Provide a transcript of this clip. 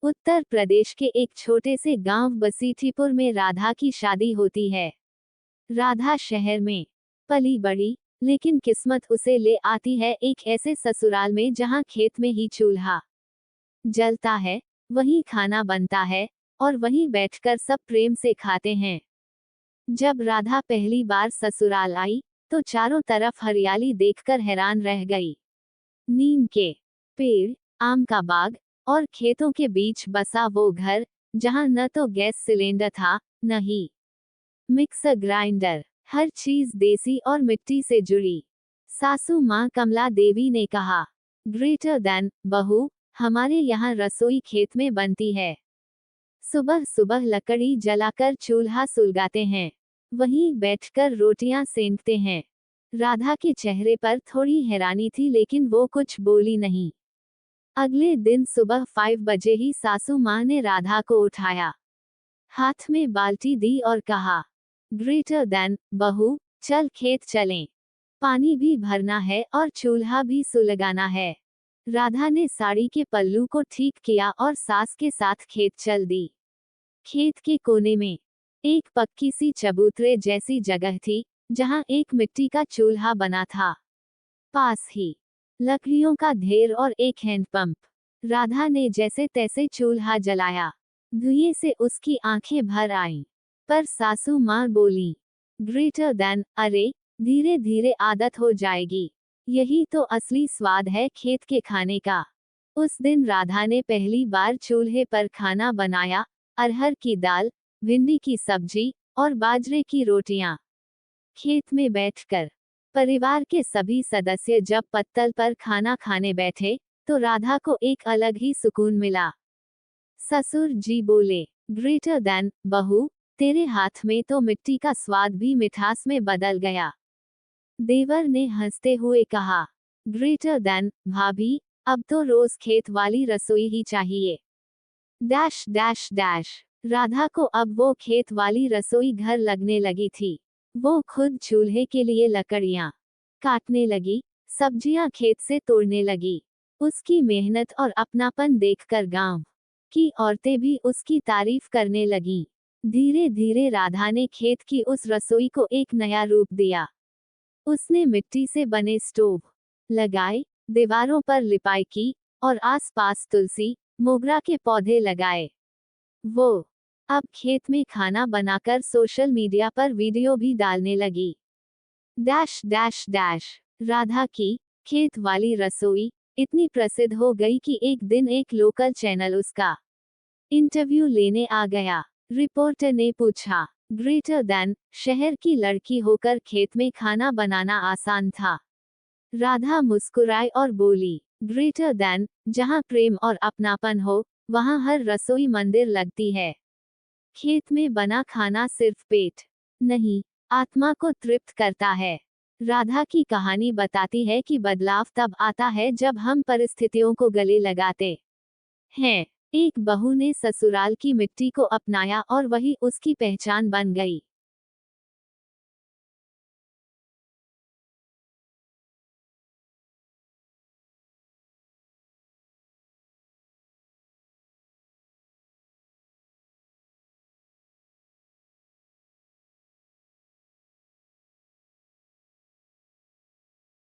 उत्तर प्रदेश के एक छोटे से गांव बसीठीपुर में राधा की शादी होती है। राधा शहर में पली बड़ी, लेकिन किस्मत उसे ले आती है एक ऐसे ससुराल में जहां खेत में ही चूल्हा जलता है, वहीं खाना बनता है और वहीं बैठकर सब प्रेम से खाते हैं। जब राधा पहली बार ससुराल आई तो चारों तरफ हरियाली देखकर हैरान रह गई। नीम के पेड़, आम का बाग और खेतों के बीच बसा वो घर, जहां न तो गैस सिलेंडर था, न ही मिक्सर ग्राइंडर। हर चीज देसी और मिट्टी से जुड़ी। सासू माँ कमला देवी ने कहा, ग्रेटर देन बहू, हमारे यहाँ रसोई खेत में बनती है। सुबह सुबह लकड़ी जलाकर चूल्हा सुलगाते हैं, वहीं बैठकर रोटियां सेंकते हैं। राधा के चेहरे पर थोड़ी हैरानी थी, लेकिन वो कुछ बोली नहीं। अगले दिन सुबह 5 बजे ही सासू माँ ने राधा को उठाया, हाथ में बाल्टी दी और कहा, ग्रेटर देन बहू, चल खेत चलें। पानी भी भरना है और चूल्हा भी सुलगाना है। राधा ने साड़ी के पल्लू को ठीक किया और सास के साथ खेत चल दी। खेत के कोने में एक पक्की सी चबूतरे जैसी जगह थी, जहां एक मिट्टी का चूल्हा बना था। पास ही लकड़ियों का ढेर और एक हैंडपंप। राधा ने जैसे तैसे चूल्हा जलाया। धुएं से उसकी आंखें भर आईं, पर सासू माँ बोली, ग्रेटर देन, अरे धीरे धीरे आदत हो जाएगी, यही तो असली स्वाद है खेत के खाने का। उस दिन राधा ने पहली बार चूल्हे पर खाना बनाया, अरहर की दाल, भिंडी की सब्जी और बाजरे की रोटियां। खेत में बैठकर परिवार के सभी सदस्य जब पत्तल पर खाना खाने बैठे तो राधा को एक अलग ही सुकून मिला। ससुर जी बोले, ग्रेटर देन बहू, तेरे हाथ में तो मिट्टी का स्वाद भी मिठास में बदल गया। देवर ने हंसते हुए कहा, ग्रेटर देन भाभी, अब तो रोज खेत वाली रसोई ही चाहिए। Dash dash dash. राधा को अब वो खेत वाली रसोई घर लगने लगी थी। वो खुद चूल्हे के लिए लकड़ियां काटने लगी, सब्जियां खेत से तोड़ने लगी। उसकी मेहनत और अपनापन देखकर गांव की औरतें भी उसकी तारीफ करने लगीं। धीरे धीरे राधा ने खेत की उस रसोई को एक नया रूप दिया। उसने मिट्टी से बने स्टोव लगाए, दीवारों पर लिपाई की और आसपास तुलसी, मोगरा के पौधे लगाए। वो अब खेत में खाना बनाकर सोशल मीडिया पर वीडियो भी डालने लगी। Dash dash dash. राधा की खेत वाली रसोई इतनी प्रसिद्ध हो गई कि एक दिन एक लोकल चैनल उसका इंटरव्यू लेने आ गया। रिपोर्टर ने पूछा, ग्रेटर देन, शहर की लड़की होकर खेत में खाना बनाना आसान था? राधा मुस्कुराई और बोली, ग्रेटर देन, जहां प्रेम और अपनापन हो, वहां हर रसोई मंदिर लगती है। खेत में बना खाना सिर्फ पेट नहीं, आत्मा को तृप्त करता है। राधा की कहानी बताती है कि बदलाव तब आता है जब हम परिस्थितियों को गले लगाते हैं। एक बहू ने ससुराल की मिट्टी को अपनाया और वही उसकी पहचान बन गई।